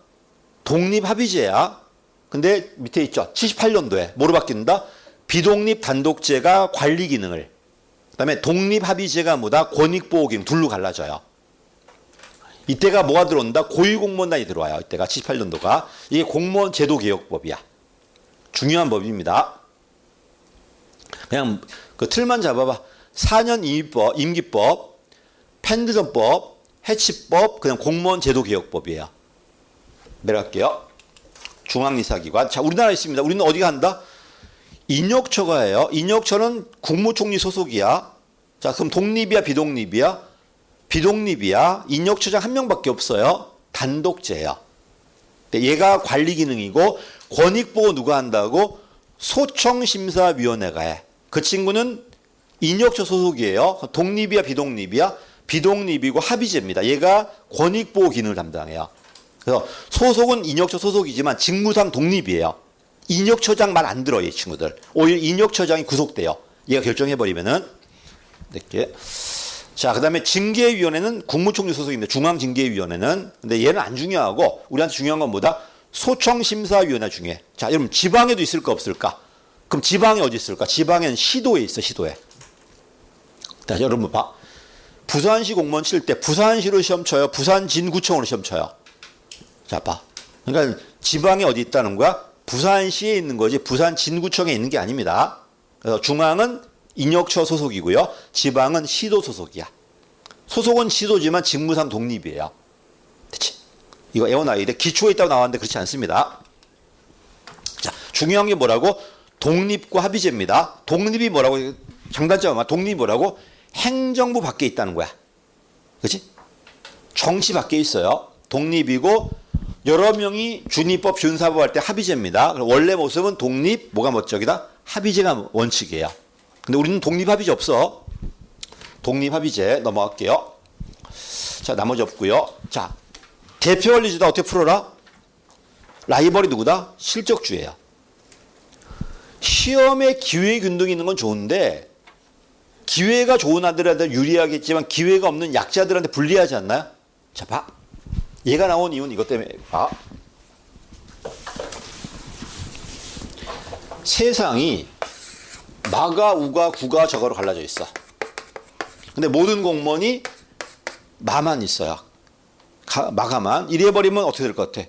독립합의제야. 근데 밑에 있죠. 78년도에 뭐로 바뀐다? 비독립 단독제가 관리 기능을, 그 다음에 독립합의제가 뭐다? 권익보호 기능 둘로 갈라져요. 이때가 뭐가 들어온다? 고위공무원단이 들어와요. 이때가 78년도가. 이게 공무원 제도개혁법이야. 중요한 법입니다. 그냥 그 틀만 잡아봐. 4년 임기법, 펜드전법, 해치법, 그냥 공무원 제도개혁법이에요. 내려갈게요. 중앙인사기관. 자, 우리나라에 있습니다. 우리는 어디가 한다? 인혁처가 해요. 인혁처는 국무총리 소속이야. 자, 그럼 독립이야, 비독립이야? 비독립이야. 인혁처장 한 명밖에 없어요. 단독제야. 얘가 관리 기능이고 권익보호 누가 한다고? 소청심사위원회가 해. 그 친구는 인혁처 소속이에요. 독립이야, 비독립이야? 비독립이고 합의제입니다. 얘가 권익보호 기능을 담당해요. 그래서 소속은 인혁처 소속이지만 직무상 독립이에요. 인혁처장 말 안 들어, 이 친구들. 오히려 인혁처장이 구속돼요. 얘가 결정해버리면은. 이렇게. 자, 그 다음에 징계위원회는 국무총리 소속입니다. 중앙징계위원회는. 근데 얘는 안 중요하고, 우리한테 중요한 건 뭐다? 소청심사위원회 중에. 자, 여러분, 지방에도 있을까, 없을까? 그럼 지방에 어디 있을까? 지방에는 시도에 있어, 시도에. 자, 여러분 봐. 부산시 공무원 칠 때 부산시로 시험 쳐요? 부산 진구청으로 시험 쳐요? 자, 봐. 그러니까 지방에 어디 있다는 거야? 부산시에 있는 거지 부산 진구청에 있는 게 아닙니다. 그래서 중앙은 인혁처 소속이고요. 지방은 시도 소속이야. 소속은 시도지만 직무상 독립이에요. 됐지? 이거 애원아야 돼. 기초에 있다고 나왔는데 그렇지 않습니다. 자, 중요한 게 뭐라고? 독립과 합의제입니다. 독립이 뭐라고? 장단점은 독립이 뭐라고? 행정부 밖에 있다는 거야. 그렇지? 정치 밖에 있어요. 독립이고 여러 명이 준입법, 준사법 할 때 합의제입니다. 원래 모습은 독립, 뭐가 목적이다? 합의제가 원칙이에요. 근데 우리는 독립합의제 없어. 독립합의제 넘어갈게요. 자, 나머지 없고요. 자, 대표 원리주다 어떻게 풀어라? 라이벌이 누구다? 실적주예요. 시험에 기회 균등이 있는 건 좋은데 기회가 좋은 아들한테 유리하겠지만 기회가 없는 약자들한테 불리하지 않나요? 자, 봐. 얘가 나온 이유는 이것 때문에 봐. 세상이 마가, 우가, 구가 저거로 갈라져 있어. 근데 모든 공무원이 마만 있어요. 마가만. 이래버리면 어떻게 될 것 같아?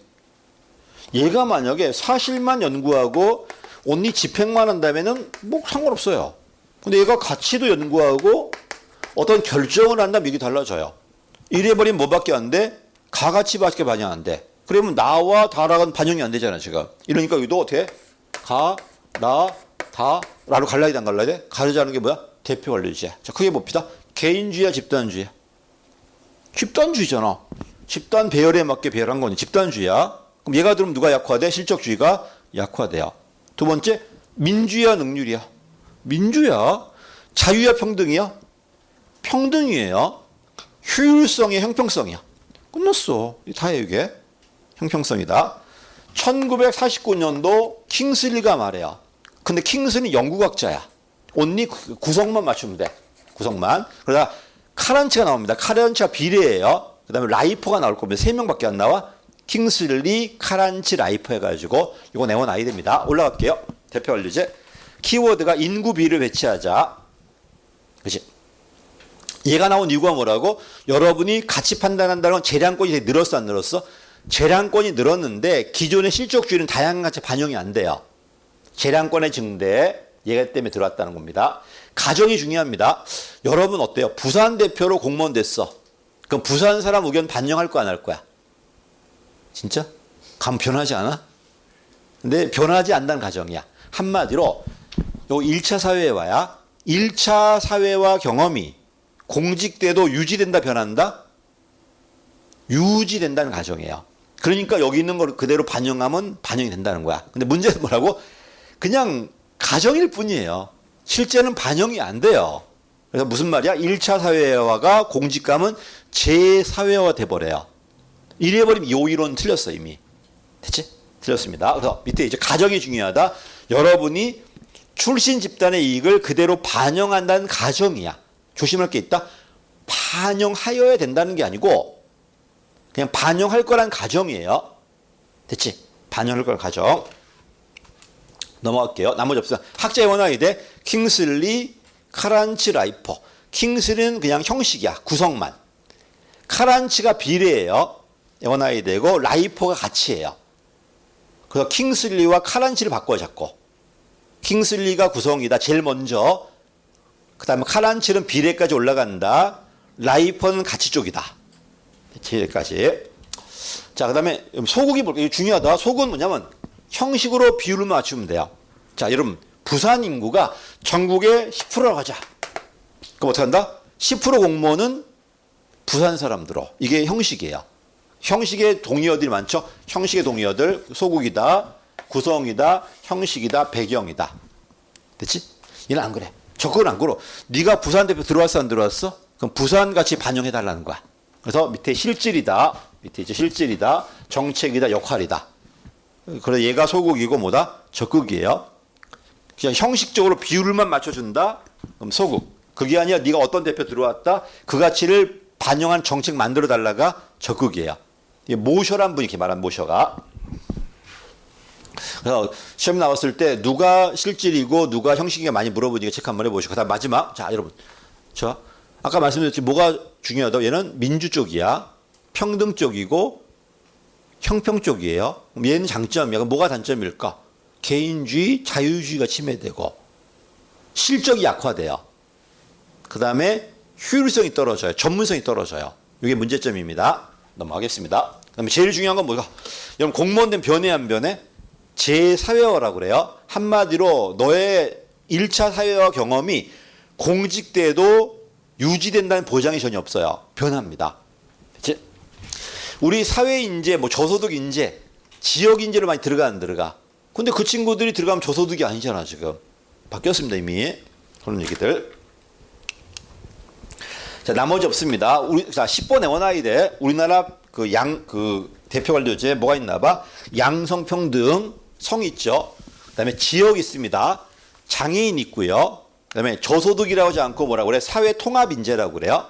얘가 만약에 사실만 연구하고 온리 집행만 한다면은 뭐 상관없어요. 근데 얘가 가치도 연구하고 어떤 결정을 한다면 이게 달라져요. 이래버리면 뭐밖에 안 돼? 가가치밖에 반영 안 돼. 그러면 나와 다랑은 반영이 안 되잖아, 지금. 이러니까 여기도 어떻게? 가, 나, 다, 라로 갈라야 돼, 안 갈라야 돼? 가르자는 게 뭐야? 대표 완료주의야. 자, 크게 봅시다. 개인주의야, 집단주의야? 집단주의잖아. 집단 배열에 맞게 배열한 거니 집단주의야. 그럼 얘가 들으면 누가 약화돼? 실적주의가 약화돼요. 두 번째, 민주야, 능률이야? 민주야. 자유야, 평등이야? 평등이에요. 효율성이야, 형평성이야? 끝났어. 다예요, 이게. 형평성이다. 1949년도 킹슬리가 말해요. 근데 킹슬리 영국학자야. 온리 구성만 맞추면 돼. 구성만. 그러다 카란치가 나옵니다. 카란치가 비례예요. 그 다음에 라이퍼가 나올 겁니다. 3명밖에 안 나와. 킹슬리, 카란치, 라이퍼 해가지고 이거 내워놔야 됩니다. 올라갈게요. 대표 완료제. 키워드가 인구 비를 배치하자. 그치? 얘가 나온 이유가 뭐라고? 여러분이 가치 판단한다는 건 재량권이 되게 늘었어, 안 늘었어? 재량권이 늘었는데 기존의 실적주의는 다양한 가치 반영이 안 돼요. 재량권의 증대, 얘가 때문에 들어왔다는 겁니다. 가정이 중요합니다. 여러분 어때요? 부산 대표로 공무원 됐어. 그럼 부산 사람 의견 반영할 거야, 안 할 거야? 진짜? 감 변하지 않아? 근데 변하지 않는 가정이야. 한마디로 요 1차 사회화야. 1차 사회화 경험이 공직 때도 유지된다, 변한다? 유지된다는 가정이에요. 그러니까 여기 있는 걸 그대로 반영하면 반영이 된다는 거야. 근데 문제는 뭐라고? 그냥 가정일 뿐이에요. 실제는 반영이 안 돼요. 그래서 무슨 말이야? 1차 사회화가 공직감은 재사회화 돼버려요. 이래버리면 요 이론 틀렸어, 이미. 됐지? 틀렸습니다. 그래서 밑에 이제 가정이 중요하다. 여러분이 출신 집단의 이익을 그대로 반영한다는 가정이야. 조심할 게 있다. 반영하여야 된다는 게 아니고 그냥 반영할 거란 가정이에요. 됐지? 반영할 거란 가정. 넘어갈게요. 나머지 없어. 학자의 원학이 돼. 킹슬리, 카란치, 라이퍼. 킹슬리는 그냥 형식이야. 구성만. 카란치가 비례예요. 원학이 되고 라이퍼가 가치예요. 그래서 킹슬리와 카란치를 바꿔 잡고. 킹슬리가 구성이다. 제일 먼저. 그 다음에 카란치는 비례까지 올라간다. 라이퍼는 가치 쪽이다. 제일까지. 자, 그 다음에 소국이 볼게요. 이거 중요하다. 소국은 뭐냐면 형식으로 비율을 맞추면 돼요. 자, 여러분 부산 인구가 전국의 10%라고 하자. 그럼 어떻게 한다? 10% 공무원은 부산 사람들어. 이게 형식이에요. 형식의 동의어들이 많죠. 형식의 동의어들 소국이다, 구성이다, 형식이다, 배경이다. 됐지? 얘는 안 그래. 저건 안 그래. 네가 부산 대표 들어왔어, 안 들어왔어? 그럼 부산 같이 반영해 달라는 거야. 그래서 밑에 실질이다. 밑에 이제 실질이다. 정책이다. 역할이다. 그래서 얘가 소국이고 뭐다? 적극이에요. 그냥 형식적으로 비율만 맞춰준다? 그럼 소국. 그게 아니라 네가 어떤 대표 들어왔다? 그 가치를 반영한 정책 만들어 달라가 적극이에요. 이게 모셔란 분이 이렇게 말한 모셔가. 그래서 시험 나왔을 때 누가 실질이고 누가 형식이가 많이 물어보니까 체크 한번 해보시고. 그 다음 마지막. 자, 여러분. 자, 아까 말씀드렸지 뭐가 중요하다고? 얘는 민주 쪽이야. 평등 쪽이고 형평 쪽이에요. 그럼 얘는 장점이야. 그럼 뭐가 단점일까? 개인주의, 자유주의가 침해되고 실적이 약화돼요. 그 다음에 효율성이 떨어져요. 전문성이 떨어져요. 이게 문제점입니다. 넘어가겠습니다. 그다음에 제일 중요한 건 뭐가? 여러분 공무원 된 변해 안 변해? 재사회화라고 그래요. 한마디로 너의 1차 사회화 경험이 공직 때도 유지된다는 보장이 전혀 없어요. 변합니다. 그치? 우리 사회 인재, 뭐 저소득 인재, 지역 인재로 많이 들어가 안 들어가? 근데 그 친구들이 들어가면 저소득이 아니잖아, 지금. 바뀌었습니다, 이미. 그런 얘기들. 자, 나머지 없습니다. 자, 10번 애원아이대 우리나라 그 대표 관료제 뭐가 있나 봐? 양성평등, 성 있죠. 그 다음에 지역 있습니다. 장애인 있고요. 그 다음에 저소득이라고 하지 않고 뭐라고 그래? 사회통합인재라고 그래요.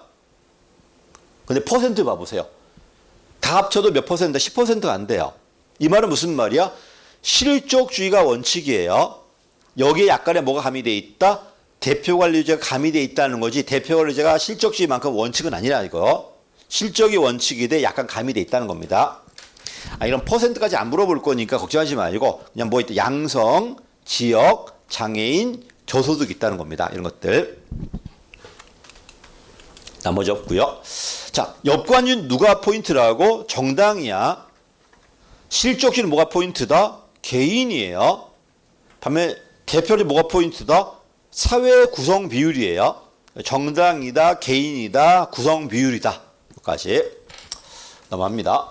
근데 퍼센트 봐보세요. 다 합쳐도 몇 퍼센트? 10%가 안 돼요. 이 말은 무슨 말이야? 실적주의가 원칙이에요. 여기에 약간의 뭐가 가미돼 있다? 대표관리제가 가미돼 있다는 거지 대표관리제가 실적주의만큼 원칙은 아니라 이거. 실적이 원칙이 돼 약간 가미돼 있다는 겁니다. 이런 퍼센트까지 안 물어볼 거니까 걱정하지 말고 그냥 뭐 있다. 양성, 지역, 장애인, 저소득 있다는 겁니다. 이런 것들. 나머지 없고요. 자, 엽관준 누가 포인트라고? 정당이야. 실적주는 뭐가 포인트다? 개인이에요. 반면에 대표적인 뭐가 포인트다? 사회 구성 비율이에요. 정당이다, 개인이다, 구성 비율이다. 여기까지 넘어갑니다.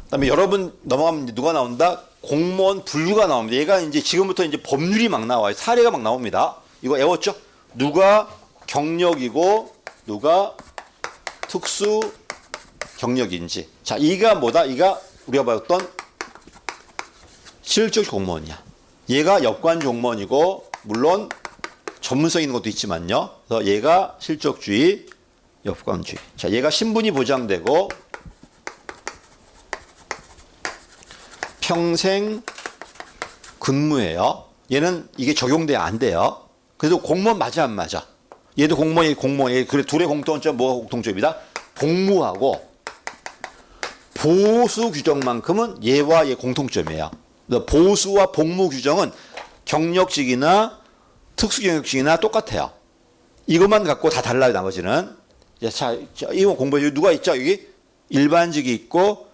그다음에 여러분 넘어가면 이제 누가 나온다? 공무원 분류가 나옵니다. 얘가 이제 지금부터 이제 법률이 막 나와요. 사례가 막 나옵니다. 이거 외웠죠? 누가 경력이고 누가 특수 경력인지. 자, 이가 뭐다? 이가 우리가 봤던 실적 공무원이야. 얘가 엽관 공무원이고 물론 전문성 있는 것도 있지만요. 그래서 얘가 실적주의, 엽관주의. 자, 얘가 신분이 보장되고 평생 근무예요. 얘는 이게 적용돼야 안 돼요. 그래도 공무원 맞아 안 맞아? 얘도 공무원이 공무원. 그래 둘의 공통점 뭐가 공통점이다? 복무하고 보수 규정만큼은 얘와 얘 공통점이에요. 보수와 복무 규정은 경력직이나 특수경력직이나 똑같아요. 이것만 갖고 다 달라요. 나머지는. 자, 이거 공부해. 누가 있죠? 여기 일반직이 있고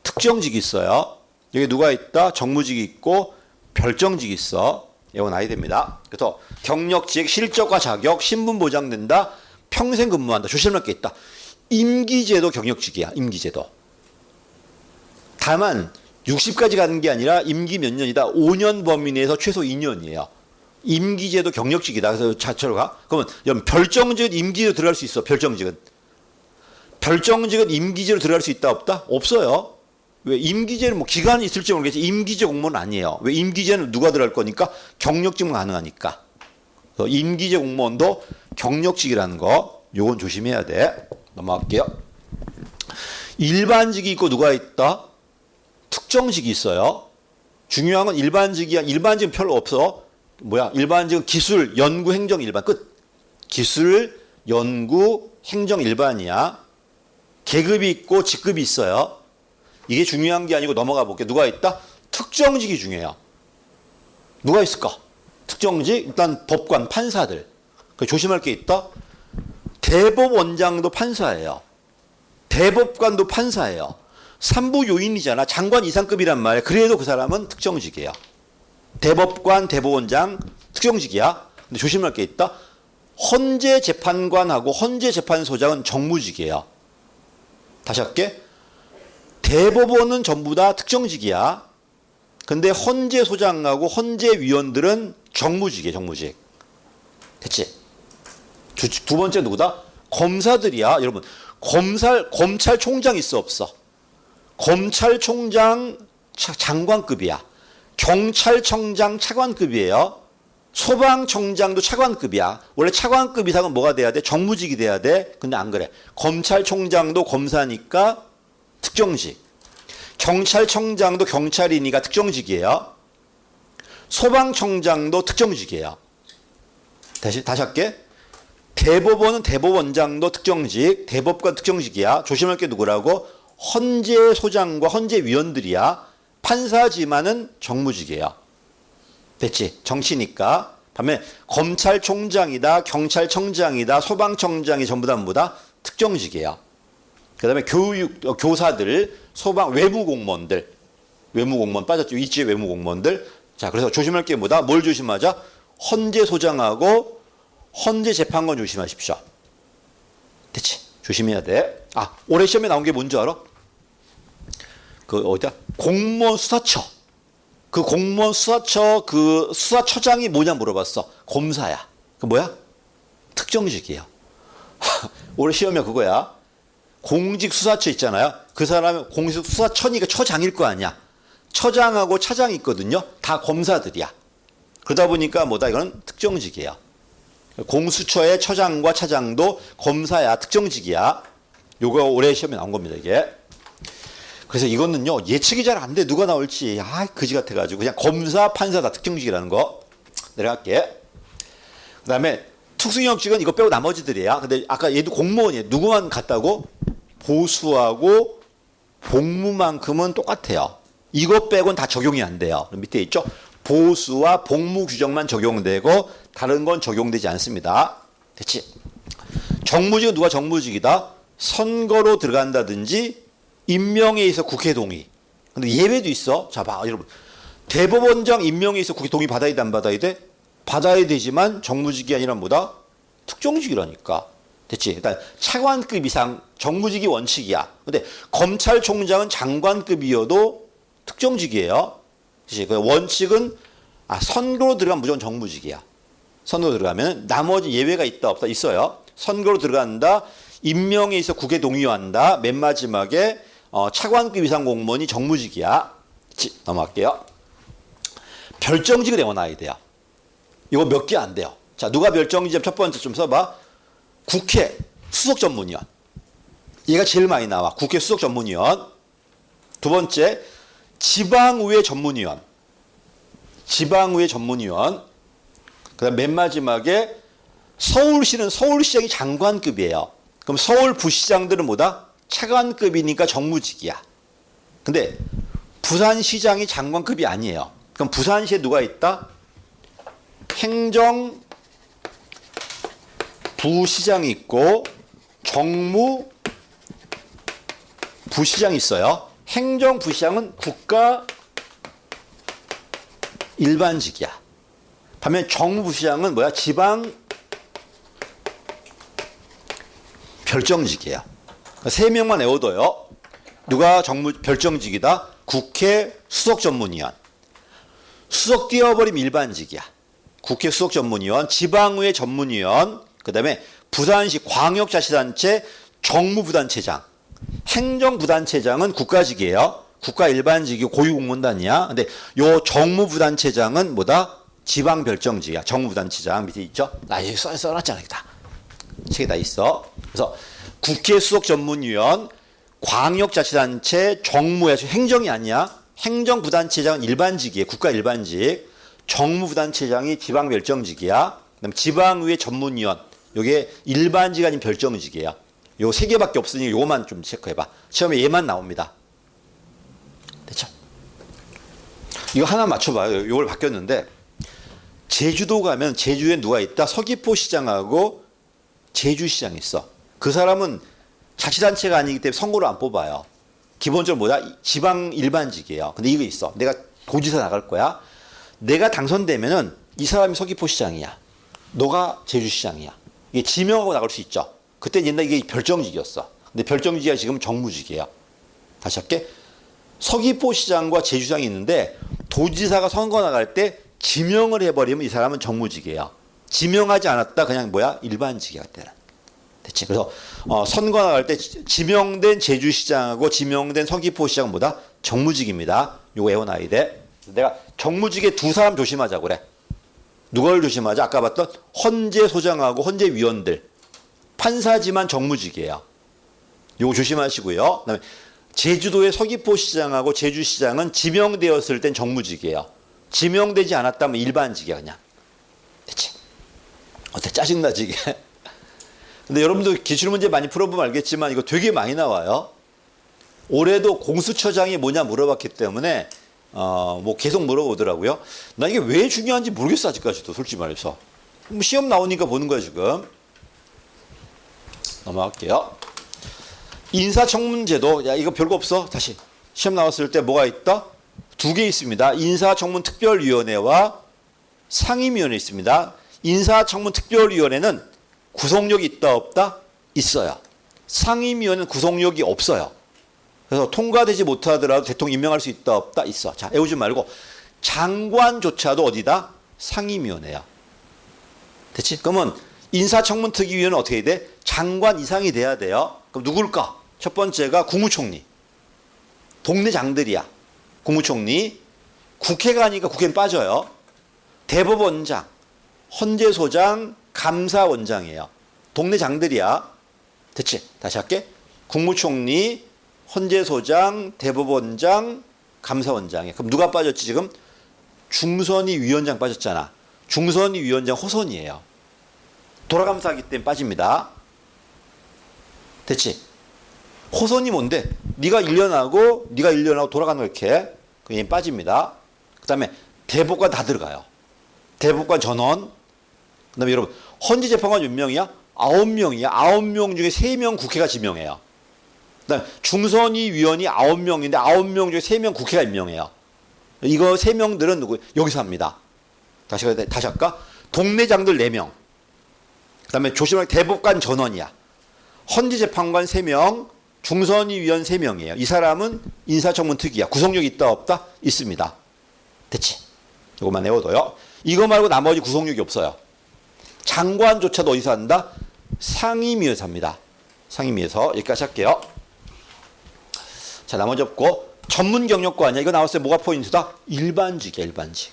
특정직이 있어요. 여기 누가 있다? 정무직이 있고 별정직이 있어. 이건 아야 됩니다. 그래서 경력직, 실적과 자격, 신분 보장된다. 평생 근무한다. 조심할 게 있다. 임기제도 경력직이야. 임기제도. 다만 60까지 가는 게 아니라 임기 몇 년이다. 5년 범위 내에서 최소 2년이에요. 임기제도 경력직이다. 그래서 자체로 가. 그러면 별정직은 임기제로 들어갈 수 있어. 별정직은. 별정직은 임기제로 들어갈 수 있다 없다? 없어요. 왜? 임기제는 뭐 기간이 있을지 모르겠지. 임기제 공무원은 아니에요. 왜? 임기제는 누가 들어갈 거니까? 경력직만 가능하니까. 임기제 공무원도 경력직이라는 거 요건 조심해야 돼. 넘어갈게요. 일반직이 있고 누가 있다? 특정직이 있어요. 중요한 건 일반직이야. 일반직은 별로 없어. 뭐야? 일반직은 기술, 연구, 행정 일반 끝. 기술, 연구, 행정 일반이야. 계급이 있고 직급이 있어요. 이게 중요한 게 아니고 넘어가 볼게요. 누가 있다? 특정직이 중요해요. 누가 있을까? 특정직 일단 법관, 판사들. 조심할 게 있다. 대법원장도 판사예요. 대법관도 판사예요. 삼부 요인이잖아. 장관 이상급이란 말이야. 그래도 그 사람은 특정직이에요. 대법관, 대법원장 특정직이야. 근데 조심할 게 있다. 헌재 재판관하고 헌재 재판소장은 정무직이에요. 다시 할게. 대법원은 전부 다 특정직이야. 근데 헌재 소장하고 헌재 위원들은 정무직이에요. 정무직. 됐지? 두 번째 누구다? 검사들이야. 여러분, 검찰총장 있어 없어? 검찰총장 장관급이야. 경찰청장 차관급이에요. 소방청장도 차관급이야. 원래 차관급 이상은 뭐가 돼야 돼? 정무직이 돼야 돼. 근데 안 그래. 검찰총장도 검사니까 특정직. 경찰청장도 경찰이니까 특정직이에요. 소방청장도 특정직이에요. 다시 할게. 대법원은 대법원장도 특정직, 대법관 특정직이야. 조심할 게 누구라고? 헌재 소장과 헌재 위원들이야. 판사지만은 정무직이에요. 됐지? 정치니까. 반면에 검찰총장이다, 경찰청장이다, 소방청장이 전부 다 뭐다? 특정직이에요. 그 다음에 교사들, 외무공무원들. 외무공무원 빠졌죠. 이치의 외무공무원들. 자, 그래서 조심할 게 뭐다? 뭘 조심하자? 헌재 소장하고 헌재 재판관 조심하십시오. 됐지? 조심해야 돼. 올해 시험에 나온 게 뭔지 알아? 어디야? 공무원 수사처. 그 공무원 수사처, 그 수사처장이 뭐냐 물어봤어. 검사야. 그 뭐야? 특정직이에요. 올해 시험에 그거야. 공직 수사처 있잖아요. 그 사람은 공직 수사처니까 처장일 거 아니야. 처장하고 차장이 있거든요. 다 검사들이야. 그러다 보니까 뭐다? 이거는 특정직이에요. 공수처의 처장과 차장도 검사야. 특정직이야. 요거 올해 시험에 나온 겁니다, 이게. 그래서 이거는요, 예측이 잘 안 돼. 누가 나올지. 그지 같아가지고. 그냥 검사, 판사 다 특정직이라는 거. 내려갈게. 그 다음에 특수경력직은 이거 빼고 나머지들이야. 근데 아까 얘도 공무원이에요. 누구만 같다고? 보수하고 복무만큼은 똑같아요. 이거 빼고는 다 적용이 안 돼요. 밑에 있죠? 보수와 복무 규정만 적용되고 다른 건 적용되지 않습니다. 됐지? 정무직은 누가 정무직이다? 선거로 들어간다든지 임명에 있어 국회 동의. 근데 예외도 있어. 자, 봐, 여러분. 대법원장 임명에 있어 국회 동의 받아야 돼, 안 받아야 돼? 받아야 되지만 정무직이 아니라 뭐다? 특정직이라니까. 됐지? 일단 차관급 이상 정무직이 원칙이야. 근데 검찰총장은 장관급이어도 특정직이에요. 그치? 그 원칙은 선거로 들어가면 무조건 정무직이야. 선거로 들어가면 나머지 예외가 있다 없다 있어요. 선거로 들어간다. 임명에 있어 국회 동의한다. 맨 마지막에 차관급 이상 공무원이 정무직이야. 그치? 넘어갈게요. 별정직을 외워놔야 돼요. 이거 몇 개 안 돼요. 자, 누가 별정직 첫 번째 좀 써봐. 국회 수석전문위원. 얘가 제일 많이 나와. 국회 수석전문위원. 두 번째, 지방의회 전문위원. 지방의회 전문위원. 그 다음 맨 마지막에 서울시는 서울시장이 장관급이에요. 그럼 서울부시장들은 뭐다? 차관급이니까 정무직이야. 근데 부산시장이 장관급이 아니에요. 그럼 부산시에 누가 있다? 행정부시장이 있고 정무부시장이 있어요. 행정부시장은 국가 일반직이야. 반면 정무부시장은 뭐야? 지방 별정직이에요. 세 명만 외워둬요. 누가 별정직이다? 국회 수석전문위원. 수석 띄워버리면 일반직이야. 국회 수석전문위원, 지방의회 전문위원, 그 다음에 부산시 광역자치단체 정무부단체장. 행정부단체장은 국가직이에요. 국가 일반직이고 고유공무원단이야. 근데 요 정무부단체장은 뭐다? 지방별정직이야. 정무부단체장 밑에 있죠? 여기 써놨잖아. 다. 책에 다 있어. 그래서 국회 수석전문위원, 광역자치단체 정무에서 행정이 아니야. 행정부단체장은 일반직이에요. 국가 일반직. 정무부단체장이 지방별정직이야. 그다음에 지방의회 전문위원. 요게 일반직 아닌 별정직이에요. 요 세 개밖에 없으니 요거만 좀 체크해봐. 시험에 얘만 나옵니다. 됐죠? 이거 하나 맞춰봐요. 요걸 바뀌었는데 제주도 가면 제주에 누가 있다? 서귀포시장하고 제주시장이 있어. 그 사람은 자치단체가 아니기 때문에 선거를 안 뽑아요. 기본적으로 뭐야? 지방 일반직이에요. 근데 이거 있어. 내가 도지사 나갈 거야. 내가 당선되면은 이 사람이 서귀포시장이야. 너가 제주시장이야. 이게 지명하고 나갈 수 있죠. 그때 옛날에 이게 별정직이었어. 근데 별정직이 지금 정무직이에요. 다시 할게. 서귀포시장과 제주시장이 있는데 도지사가 선거 나갈 때 지명을 해버리면 이 사람은 정무직이에요. 지명하지 않았다 그냥 뭐야? 일반직이야. 그때는. 됐지? 그래서 선거 나갈 때 지명된 제주시장하고 지명된 서귀포시장은 뭐다? 정무직입니다. 요거 외워놔야 돼. 내가 정무직에 두 사람 조심하자고 그래. 누굴 조심하자? 아까 봤던 헌재소장하고 헌재위원들. 판사지만 정무직이에요. 요거 조심하시고요. 그다음에 제주도의 서귀포시장하고 제주시장은 지명되었을 땐 정무직이에요. 지명되지 않았다면 일반직이야 그냥. 됐지? 어때? 짜증나지 이게? 근데 여러분들 기출문제 많이 풀어보면 알겠지만 이거 되게 많이 나와요. 올해도 공수처장이 뭐냐 물어봤기 때문에 뭐 계속 물어보더라고요. 나 이게 왜 중요한지 모르겠어 아직까지도 솔직히 말해서. 뭐 시험 나오니까 보는 거야 지금. 넘어갈게요. 인사청문제도 이거 별거 없어. 다시 시험 나왔을 때 뭐가 있다? 두 개 있습니다. 인사청문특별위원회와 상임위원회 있습니다. 인사청문특별위원회는 구속력이 있다 없다? 있어요. 상임위원회는 구속력이 없어요. 그래서 통과되지 못하더라도 대통령 임명할 수 있다 없다? 있어. 자, 외우지 말고 장관조차도 어디다? 상임위원회야. 됐지? 그러면 인사청문특위위원회는 어떻게 돼? 장관 이상이 돼야 돼요. 그럼 누굴까? 첫 번째가 국무총리. 동네 장들이야. 국무총리. 국회가 아니니까 국회는 빠져요. 대법원장, 헌재소장, 감사원장이에요. 동네 장들이야. 됐지? 다시 할게. 국무총리, 헌재소장, 대법원장, 감사원장이야. 그럼 누가 빠졌지 지금? 중선위 위원장 빠졌잖아. 중선위 위원장 호선이에요. 돌아가면서 하기 때문에 빠집니다. 됐지? 호선이 뭔데? 네가 1년하고 돌아가는 거 이렇게 그냥 빠집니다. 그 다음에 대법관 다 들어가요. 대법관 전원. 그 다음에 여러분 헌재재판관 몇 명이야? 9명이야. 9명 중에 3명 국회가 지명해요. 그 다음에 중선위 위원이 9명인데 9명 중에 3명 국회가 임명해요. 이거 3명들은 누구? 여기서 합니다. 다시 할까? 동네장들 4명. 그 다음에 조심하게 대법관 전원이야. 헌재재판관 3명, 중선위 위원 3명이에요. 이 사람은 인사청문 특위야. 구속력이 있다 없다? 있습니다. 됐지? 이것만 외워둬요. 이거 말고 나머지 구속력이 없어요. 장관조차도 어디서 한다? 상임위에서 합니다. 상임위에서. 여기까지 할게요. 자, 나머지 없고 전문 경력고 아니야. 이거 나왔어요. 뭐가 포인트다? 일반직이야. 일반직.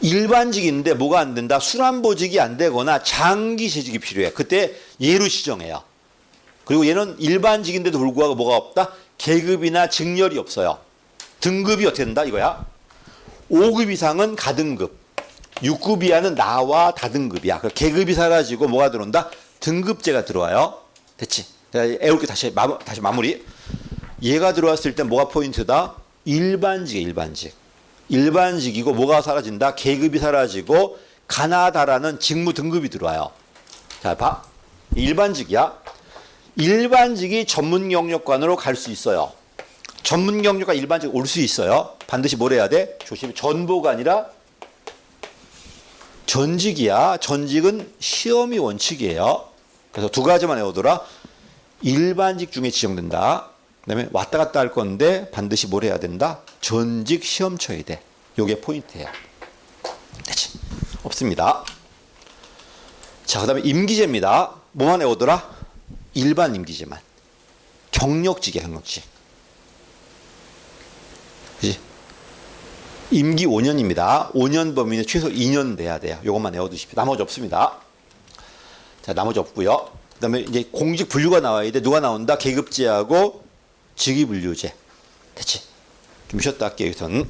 일반직인데 뭐가 안 된다? 순환보직이 안 되거나 장기 재직이 필요해. 그때 예로 시정해요. 그리고 얘는 일반직인데도 불구하고 뭐가 없다? 계급이나 직렬이 없어요. 등급이 어떻게 된다? 이거야. 5급 이상은 가등급. 6급 이하는 나와 다등급이야. 계급이 사라지고 뭐가 들어온다? 등급제가 들어와요. 됐지? 애울게 다시 마무리. 얘가 들어왔을 때 뭐가 포인트다? 일반직이야. 일반직. 일반직이고 뭐가 사라진다? 계급이 사라지고 가나다라는 직무 등급이 들어와요. 자, 봐. 일반직이야. 일반직이 전문 경력관으로 갈 수 있어요. 전문 경력관 일반직 올 수 있어요. 반드시 뭘 해야 돼? 조심히 전보가 아니라 전직이야. 전직은 시험이 원칙이에요. 그래서 두 가지만 외우더라. 일반직 중에 지정된다. 그다음에 왔다 갔다 할 건데 반드시 뭘 해야 된다? 전직 시험 쳐야 돼. 요게 포인트예요. 됐지? 없습니다. 자, 그다음에 임기제입니다. 뭐만 외우더라? 일반 임기제만. 경력직이야, 경력직. 그지? 임기 5년입니다. 5년 범위는 최소 2년 돼야 돼요. 요것만 외워두십시오. 나머지 없습니다. 자, 나머지 없고요. 그다음에 이제 공직 분류가 나와야 돼. 누가 나온다? 계급제하고 직위분류제. 됐지? 좀 쉬었다 할게요, 여기서는.